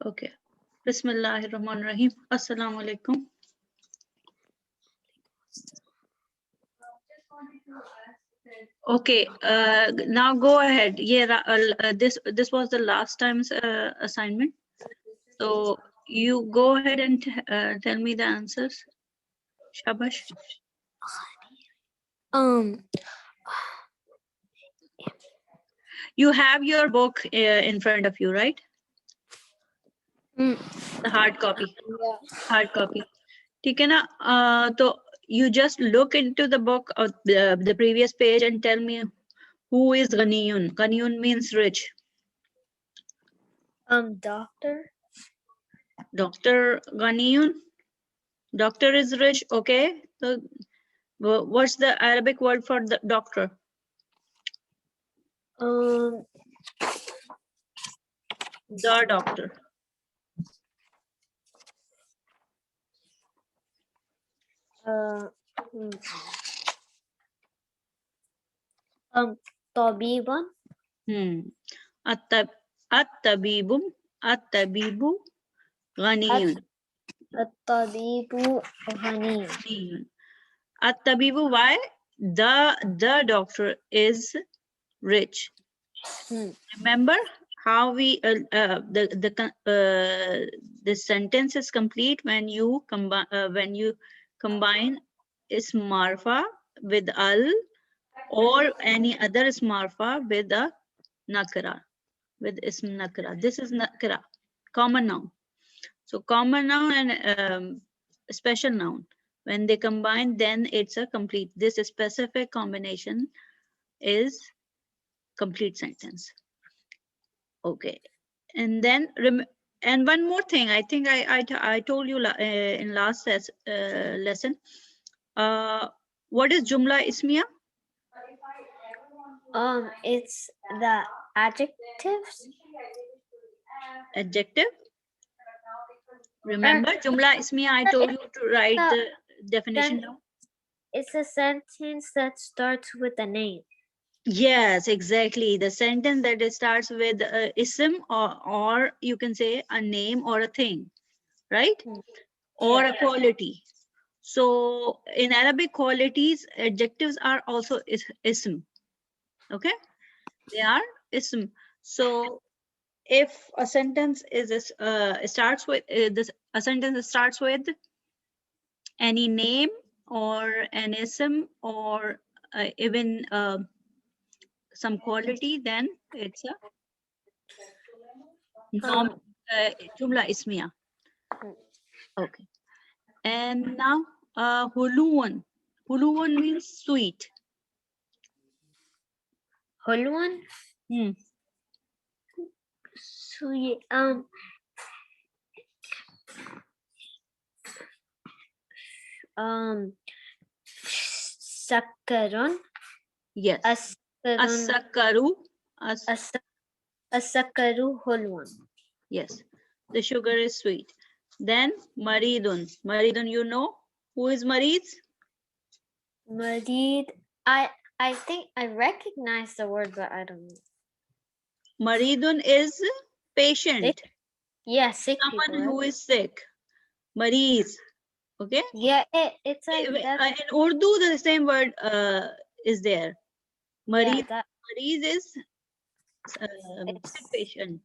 Okay. Bismillahirrahmanirrahim. Assalamu alaikum. Okay, now go ahead. Yeah, this was the last time's assignment. So you go ahead and tell me the answers. Shabash. You have your book in front of you, right? The hard copy. Hard copy. ठीक है ना? तो you just look into the book of the previous page and tell me who is Ghaniyun. Ghaniyun means rich. Doctor. Dr. Ghaniyun. Doctor is rich. Okay. So what's the Arabic word for the doctor? Um. The doctor. Tabiban. At-tabibu ghaniyun. At-tabibu ghaniyun. At-tabibu, why? The doctor is rich. Remember how we the sentence is complete when you combine ism marfa with al or any other ism marfa with a nakra, with ism nakra. This is nakra, common noun. So common noun and special noun, when they combine, then it's a complete. This specific combination is complete sentence. Okay, and then and one more thing. I think I told you in last lesson. What is jumla ismiya? It's the adjectives. Adjective. Remember jumla ismiya. I told you to write the definition down. It's a sentence that starts with a name. Yes, exactly. The sentence that it starts with ism or you can say a name or a thing, right? Or a quality. So in Arabic, qualities, adjectives are also ism. Okay, they are ism. So if a sentence is starts with a sentence starts with any name or an ism or even some quality, then it's a jumla ismiya. Okay. And now huluwan. Huluwan means sweet. Hulwan. Sweet. Sakarun. Yes. Asakaru. Asakaru hulwan. Yes, the sugar is sweet. Then maridun. Maridun, you know who is marid? Marid. I think I recognize the word, but I don't know. Maridun is patient. Sick? Yeah, sick. Someone people, who is sick. Mariz. Okay. Yeah, it's like in Urdu, the same word is there. Mariz. Yeah, Mariz is sick patient,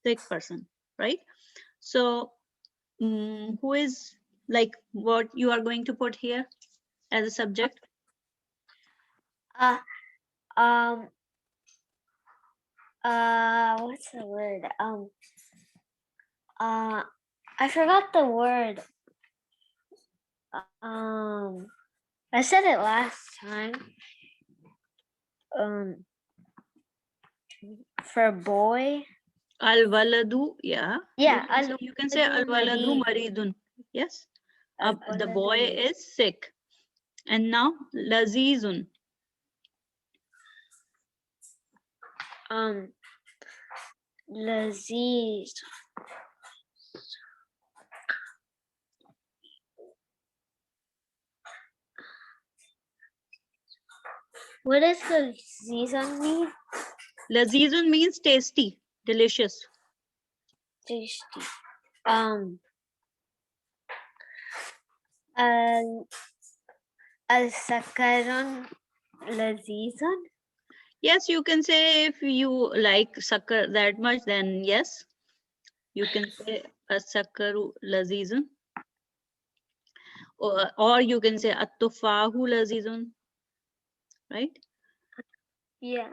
sick person, right? So who is like what you are going to put here as a subject? What's the word? I forgot the word. I said it last time. For boy. Al-waladu, yeah. Yeah, you can say al-waladu maridun. Yes. The boy is sick. And now lazizun. Laziz. What does lazizun mean? Lazizun means tasty, delicious. tasty. ال السكر لذيذ. Yes, you can say if you like sucker that much, then yes, you can say as-sakaru lazizun. Or you can say at-tufahu lazizun, right? Yeah.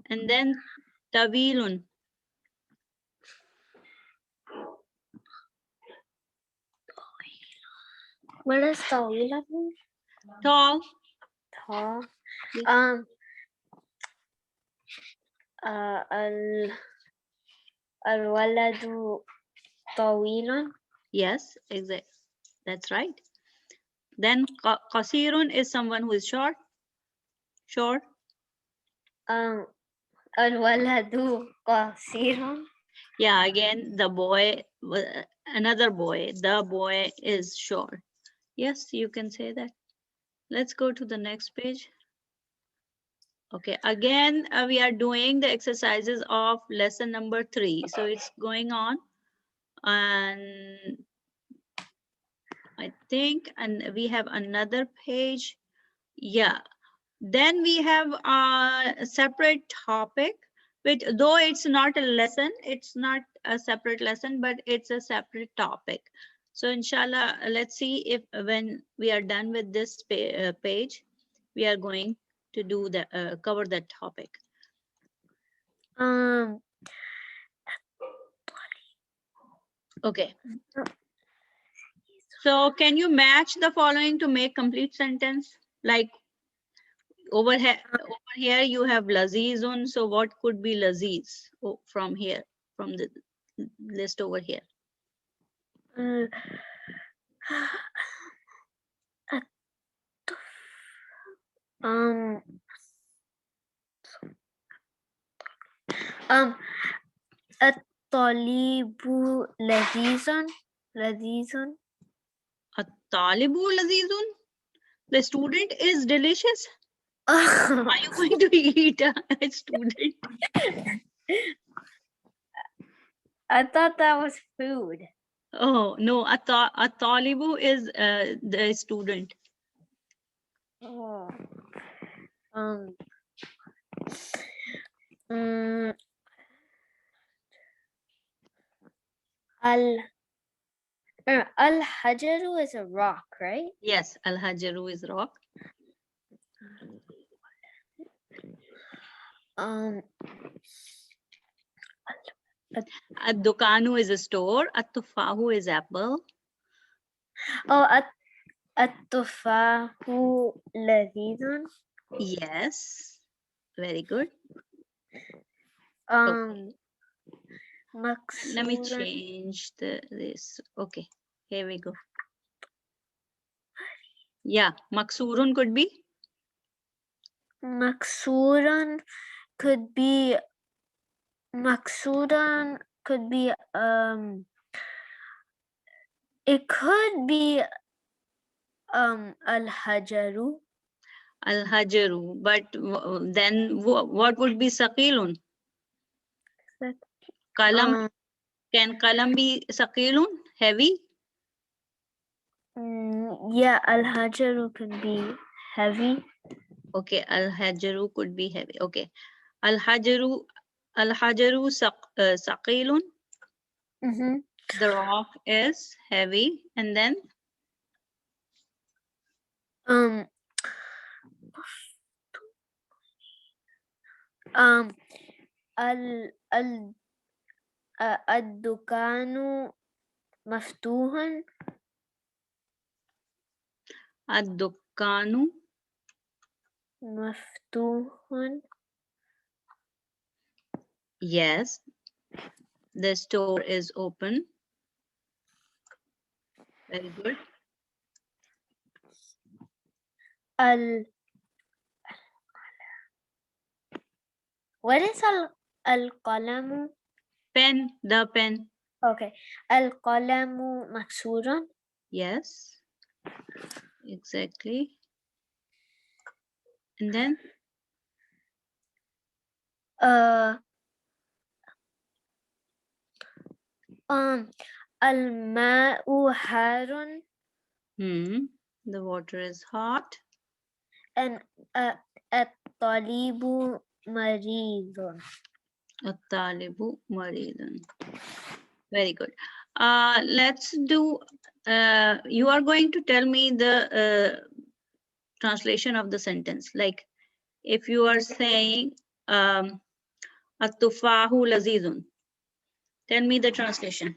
And then tawilun. What does طويلة mean? Tall. tall. Yes. الولد طويل. Yes, exactly. That's right. Then qasirun is someone who is short. Short. الولد قصير. Yeah, again, the boy, another boy, the boy is short. Yes, you can say that. Let's go to the next page. Okay, again, we are doing the exercises of lesson number 3. So it's going on. And I think, and we have another page. Yeah. Then we have a separate topic, which though it's not a lesson, it's not a separate lesson, but it's a separate topic. So inshallah, let's see if when we are done with this page, we are going to do the cover that topic. Okay. So can you match the following to make complete sentence? Like over here you have lazizun. So what could be laziz from here, from the list over here? الطالب لذيذ. لذيذ. At-talibu lazizun. The student is delicious. Are you going to eat a student? I thought that was food. Oh no, at-talibu is the student. Oh. Al-Hajaru is a rock, right? Yes, al-hajaru is rock. Ad-dukanu is a store. At-tufahu is apple. Oh, at-tufahu ladidun. Yes, very good. Let me change this. Okay, here we go. Yeah, maksurun could be? Maksuran could be it could be al-hajaru. Al-hajaru, but then what would be saqilun? Kalam, can kalam be saqilun, heavy? Yeah, al-hajaru can be heavy. Okay, al-hajaru could be heavy. Okay, al-hajaru saqilun. The rock is heavy, and then الدكان مفتوح. ad-dukkanu مفتوح. Yes, the store is open. Very good. What is al-qalamu? Pen, the pen. Okay. Al-qalamu maksuran. Yes, exactly. And then Uh, Al-ma'u harun The water is hot. and at-talibu maridun. At-talibu maridun. Very good. Let's do, you are going to tell me the translation of the sentence. Like if you are saying, At-tufahu lazizun. Tell me the translation.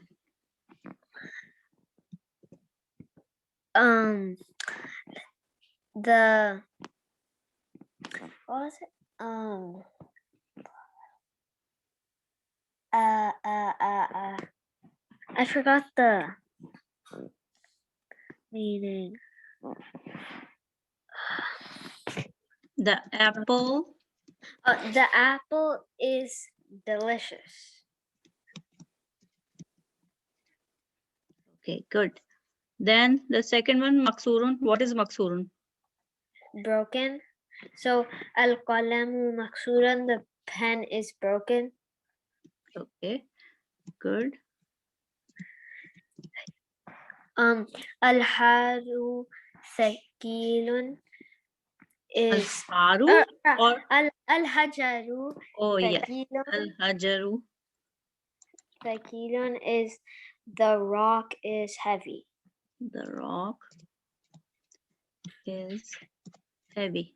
The what was it? I forgot the meaning. The apple. The apple is delicious. Okay, good. Then the second one, maksurun. What is maksurun? Broken. So al-qalamu maksuran, the pen is broken. Okay, good. Al-haru thaqilun is Al-haru or al-hajaru oh yes, thaqilun. al-hajaru. Thaqilun is the rock is heavy. The rock is heavy.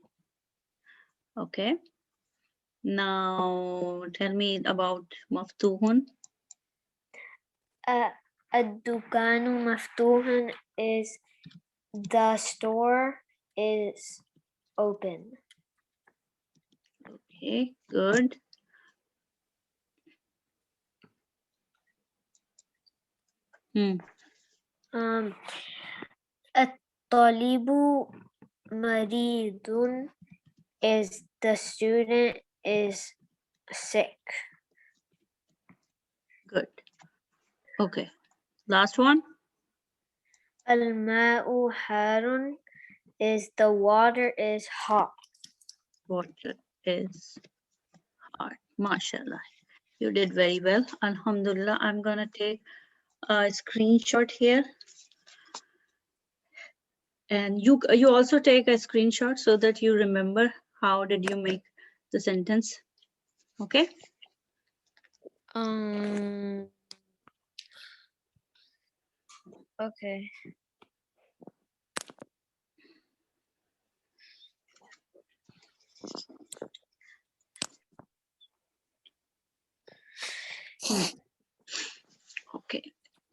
Okay. Now tell me about maftuhun. Ad-dukanu maftuhan is the store is open. Okay, good. At-talibu maridun is the student is sick. Good. Okay. Last one. Al-ma'u harun is the water is hot. Water is hot. MashaAllah. You did very well. Alhamdulillah. I'm gonna take a screenshot here. And you also take a screenshot so that you remember how did you make the sentence. Okay. Okay. Okay,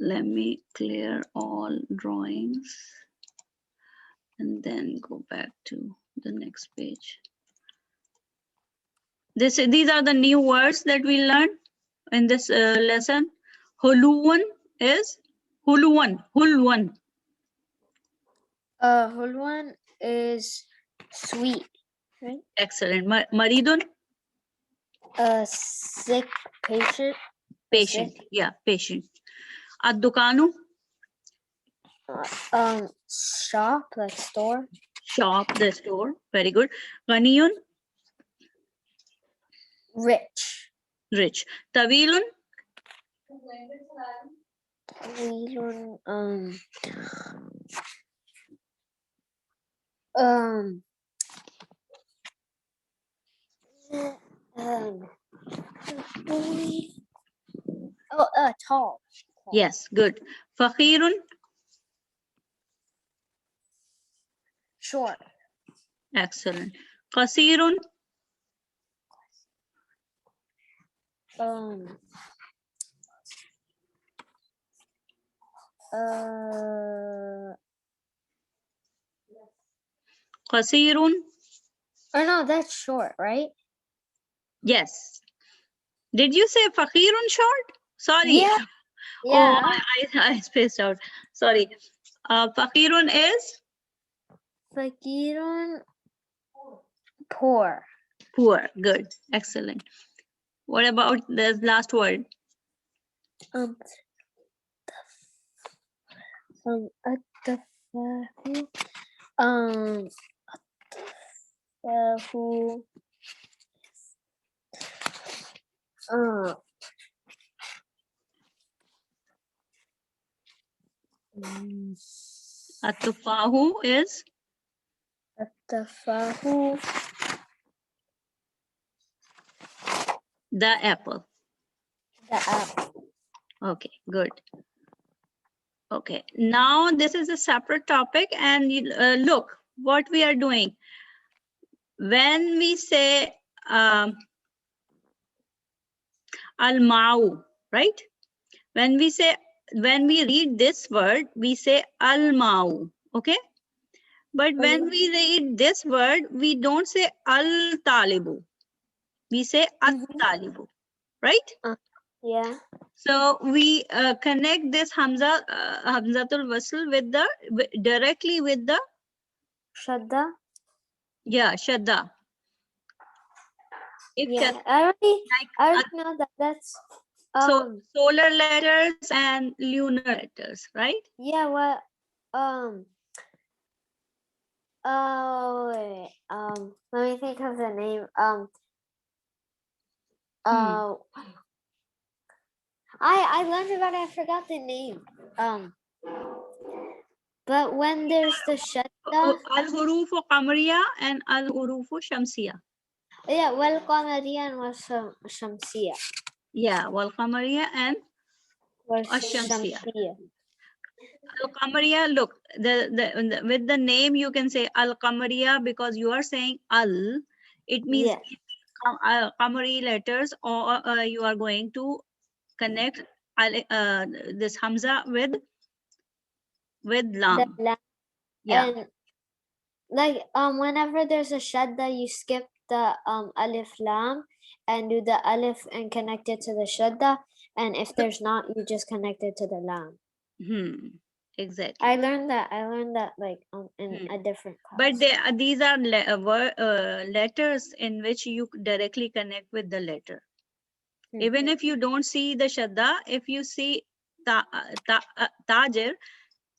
let me clear all drawings and then go back to the next page. These are the new words that we learned in this lesson. Huluwan is Huluwan. Hulwan. Hulwan is sweet, right? Excellent. Maridun. Sick patient. Patient. Sick. Yeah, patient. Ad-dukanu. Shop, like store. Shop, the store. Very good. Ghaniyun. Rich. Rich. Tawilun. Tawilun, tall. Yes, good. Fakhirun. Short. Excellent. Qasirun. Qasirun. Oh no, that's short, right? Yes. Did you say Fakhirun short? Sorry. Yeah. Oh, I spaced out. Sorry. Fakhirun is? Fakirun, poor. Poor. Good. Excellent. What about the last word? At-tufahu is التفاح. the apple. The apple. Okay, good. Okay, now this is a separate topic, and look what we are doing. When we say al-ma'u, right? When we read this word, we say al-ma'u, okay? But when we read this word, we don't say al-talibu. We say at-talibu, right? Yeah. So we connect this hamzatul wasl with directly with the Shadda. shadda. If Yeah. shadda, I like already know that that's so solar letters and lunar letters, right? yeah, well oh wait, let me think of the name. I learned about it, I forgot the name. But when there's the shadda, Al-hurufu qamariya and al-hurufu shamsiya. yeah, well, Qamariya was Shamsiya. Yeah, wal qamariya and Was ash-shamsiya. Shamsiya. Al-qamariya, look, with the name you can say al-qamariya because you are saying al. It means qamari letters, or you are going to connect this hamza with lam. The lam. Yeah. And like whenever there's a shadda, you skip the alif lam and do the alif and connect it to the shadda. And if there's not, you just connect it to the lam. Exactly. I learned that like in a different class. But these are letters in which you directly connect with the letter. Even if you don't see the shadda, if you see tajir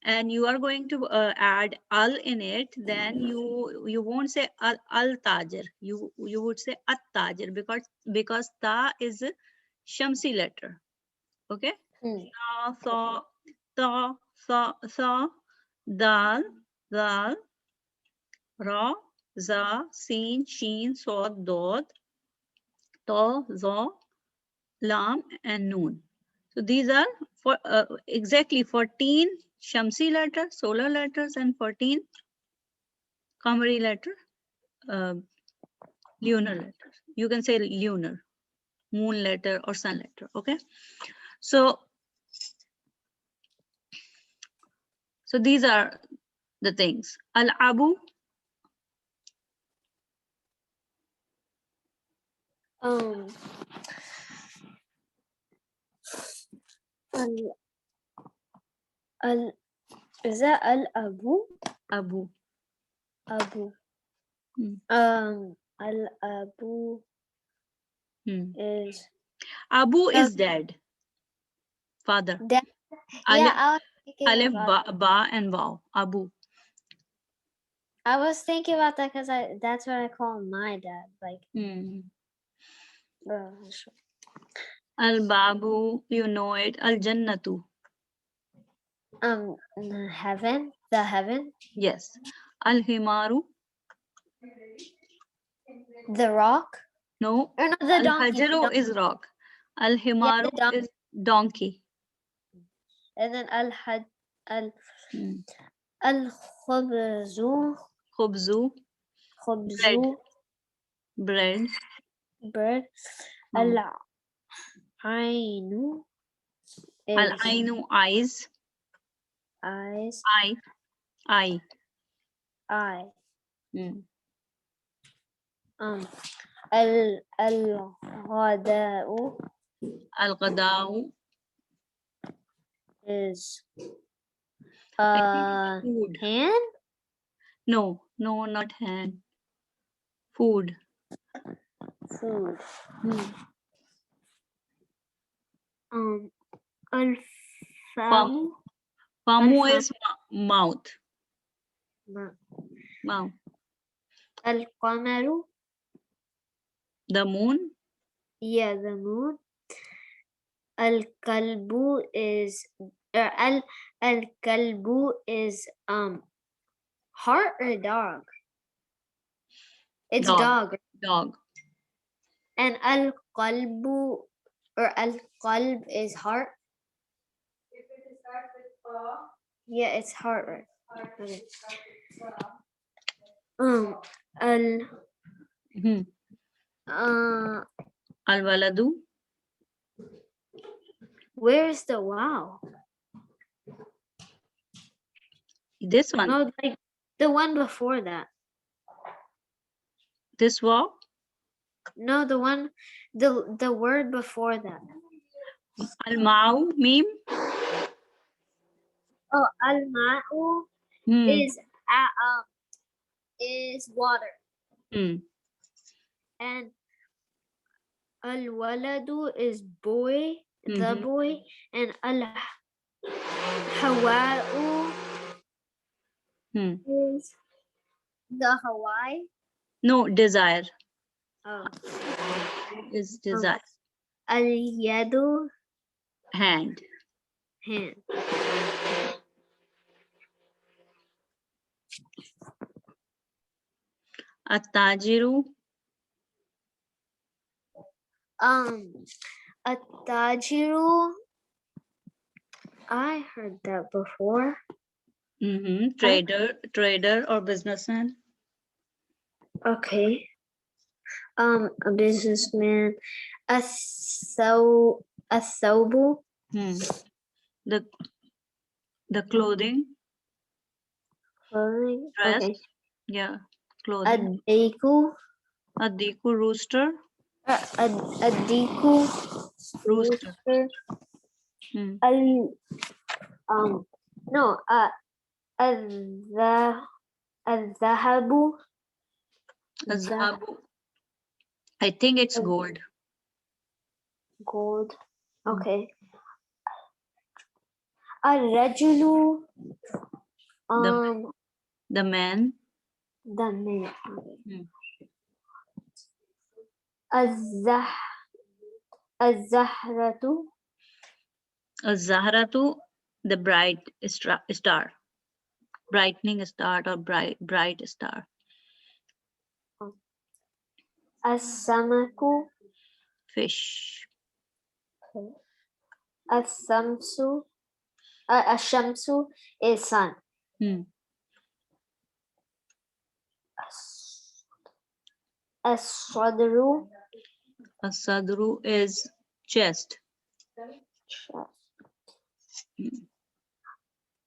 and you are going to add al in it, then you won't say al tajir. You would say at tajir because ta is a shamsi letter. Okay. Ta, dal, dal, ra, za, sin, sheen, sod, dod, to, zo, lam, and noon. So these are for exactly 14 Shamsi letters, solar letters, and 14 Qamari letter, lunar letters. You can say lunar, moon letter, or sun letter. Okay. So these are the things. Al-abu. Is that al-abu? Abu. Abu. Al-abu is... Abu is dead. Father. Dead? Yeah, I was thinking Alif, about ba, and waw. Abu. I was thinking about that because that's what I call my dad. Like, Al-babu, you know it. Al-jannatu. heaven, the heaven. Yes. Al-himaru. The rock. No. Or not the donkey. Al-hajaru is rock. Al-himaru is donkey. And then al-khubzu. Khubzu. Bread. Bread. Al-ainu. Al-ainu, eyes. Eyes. Eye. Al-ghada'u. Al-qada'u Is food. Hand? No, not hand. Food. Al-famu. Famu is mouth. Mouth. Al-qamaru. The moon. Yeah, the moon. Al-kalbu is al-kalbu is Heart or dog? It's Dog. dog. Dog. And al-qalbu or al-qalb is heart. Yeah, it's heart, right? Okay. Al Mhm. Al-waladu. where is the wow? This one. No, like the one before that. This wow. No, the word before that. Al-ma'u. Mim. Oh, al-ma'u Hmm. is water. Hmm. And al-waladu is boy, the Mhm. boy, and al-hawa'u Hmm. is the Hawaii. No, desire Oh. is desire. Al-yadu, Hand. hand. At-tajiru. At-tajiru, I heard that before. Trader or businessman. Okay. A businessman. A-thawbu. The clothing. Clothing. Dress. Okay. Yeah. Clothing. Adiku. Adiku. Rooster. Adiku. Rooster. Al no al-dhahabu. Azhabu. I think it's gold. Gold. Okay. Al-rajulu. The man. The man. Hmm. Az-zahratu. Az-zahratu. The bright star. Brightening star or bright star. As-samaku. Fish. As-samsu. Ash-shamsu is sun. As-sadru. As-sadru is chest.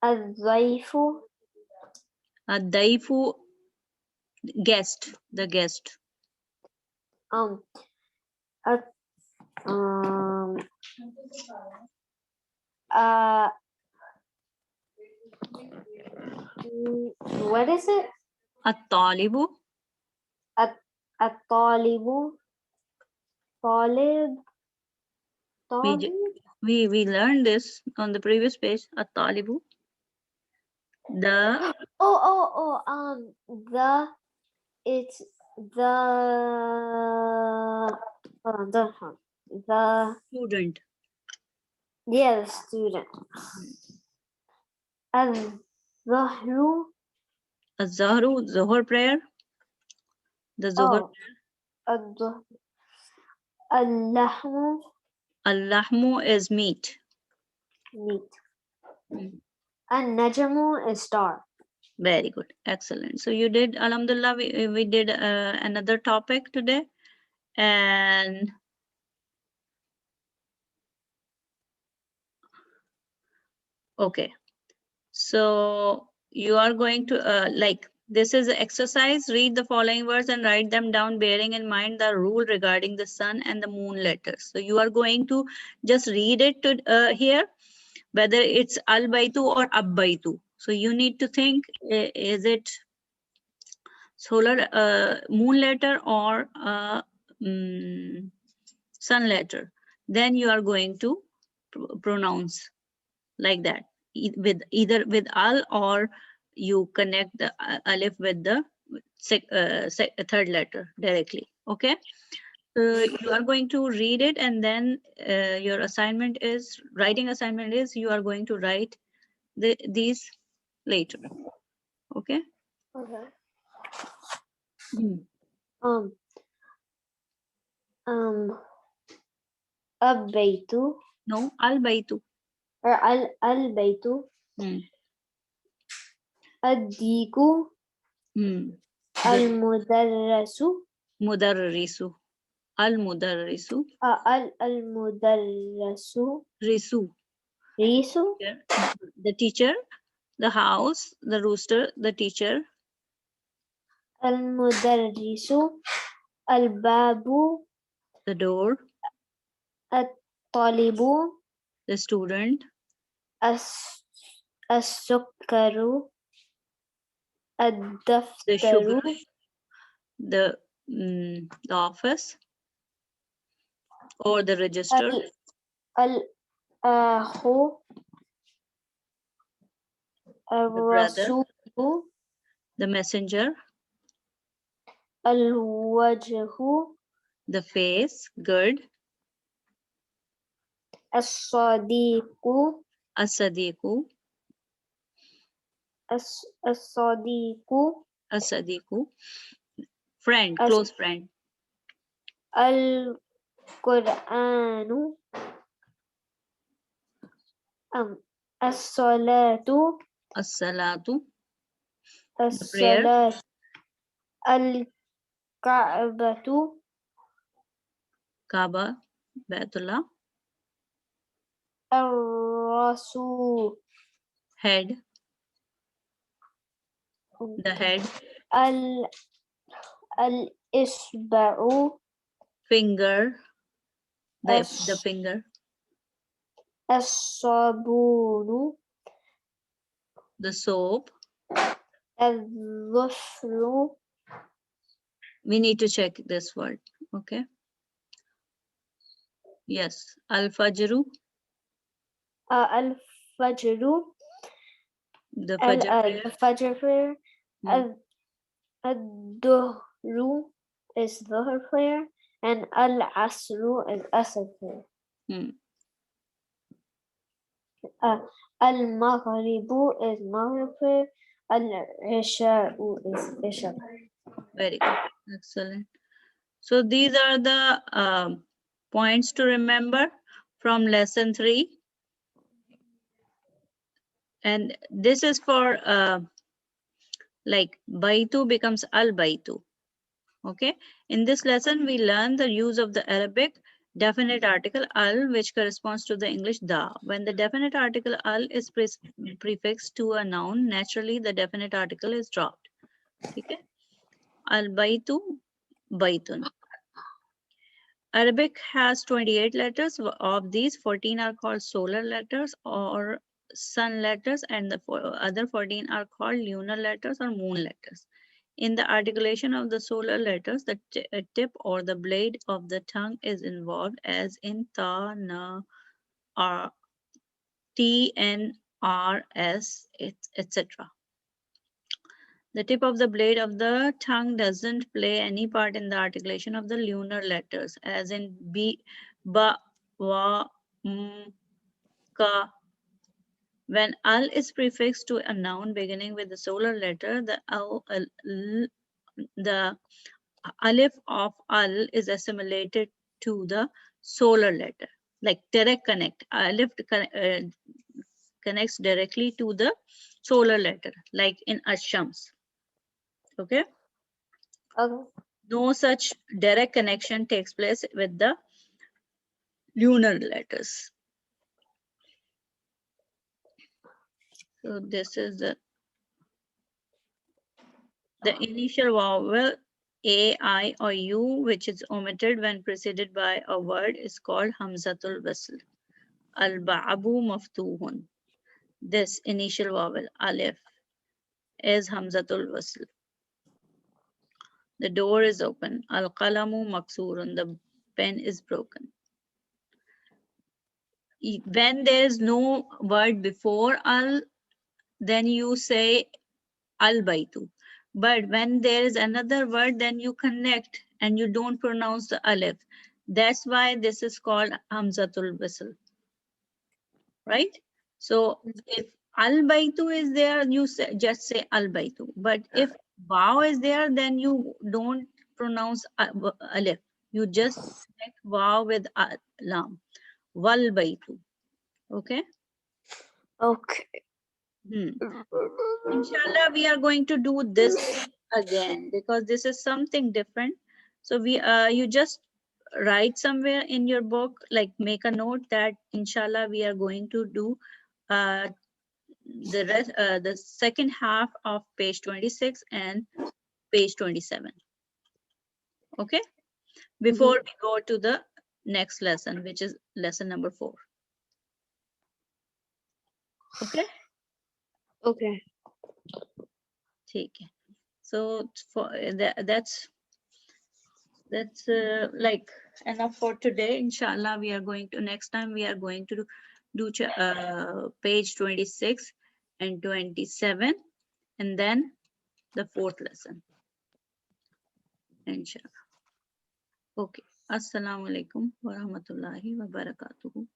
Az-zaifu. Ad-daifu. Guest. The guest. What is it? At-talibu. At-talibu. Talib. We learned this on the previous page. At-talibu. The It's the student. the student. Az-zahru. Az-zahru. Zohar prayer. The Zohar. Al-lahmu. Al-lahmu is meat. Meat. An-najmu is star. Very good. Excellent. So you did, alhamdulillah, we did another topic today. And okay. So you are going to like, this is an exercise. Read the following words and write them down, bearing in mind the rule regarding the sun and the moon letters. So you are going to just read it to here, whether it's al-baitu or ab-baitu. So you need to think, is it solar moon letter or sun letter? Then you are going to pronounce like that, either with al, or you connect the alif with the third letter directly. Okay. You are going to read it, and then your writing assignment is you are going to write these later. Okay. Okay. Hmm. Um, البيت No, al-baytu. or البيت Hmm. الديك Hmm. المدرس Mudarrisu. Al-mudarrisu. المدرس Risu. ريس Yeah. The teacher, the house, the rooster, the teacher, المدرس الباب the door, الطالب the student, السكر the الدفتر sugar, the office or the register, الأخ the brother, الرسول the messenger, الوجه the face, good, الصديق as-sadiqu, الصديق as-sadiqu, friend, close friend, القرآن الصلاة as-salatu, the prayer, الصلاة الكعبة Kaaba, Baitullah, الرسول head, the head, ال- الإصبع finger, the finger, الصابون the soap. الظفر We need to check this word. Okay. Yes. Al-Fajru, الفجر the Fajr prayer. الفجر prayer Hmm. الظهر is Dhuhr prayer and Al-Asr is Asr prayer. Hmm. Al-Maghrib is Maghrib prayer. Al-Isha is Isha prayer. Very good. Excellent. So these are the points to remember from lesson 3. And this is for like Baitu becomes Al-Baitu. Okay. In this lesson, we learn the use of the Arabic definite article al, which corresponds to the English da. When the definite article al is prefixed to a noun, naturally the definite article is dropped. Okay. Al-Baitu, Baitun. Arabic has 28 letters. Of these, 14 are called solar letters or sun letters, and the other 14 are called lunar letters or moon letters. In the articulation of the solar letters, the tip or the blade of the tongue is involved, as in ta, na, r, t, n, r, s, etc. The tip of the blade of the tongue doesn't play any part in the articulation of the lunar letters, as in b, ba, wa, m, ka. When al is prefixed to a noun beginning with the solar letter, the alif of al is assimilated to the solar letter, like direct connect. Alif connects directly to the solar letter, like in ashams. Okay. Okay. No such direct connection takes place with the lunar letters. So this is the initial vowel A, I, or U, which is omitted when preceded by a word, is called Hamzatul Wasl. Al-Ba'abu Maftuhun. This initial vowel, Alif, is Hamzatul Wasl. The door is open. Al-Qalamu Maksurun. The pen is broken. When there is no word before al, then you say al-Baitu. But when there is another word, then you connect and you don't pronounce the alif. That's why this is called Hamzatul Wasl. Right? So if Al Baitu is there, you say, just say Al Baitu. But if Waw is there, then you don't pronounce Alif. You just connect Waw with Lam. Wal Baitu. Okay? Okay. Inshallah, we are going to do this again because this is something different. So you just write somewhere in your book, like make a note that inshallah we are going to do the second half of page 26 and page 27. Okay, before we go to the next lesson, which is lesson number 4. Okay. Okay. Okay. So for that's like enough for today. Inshallah, we are going to next time we are going to do page 26 and 27, and then the 4th lesson. Inshallah. Okay. Assalamu alaikum wa rahmatullahi wa barakatuhu.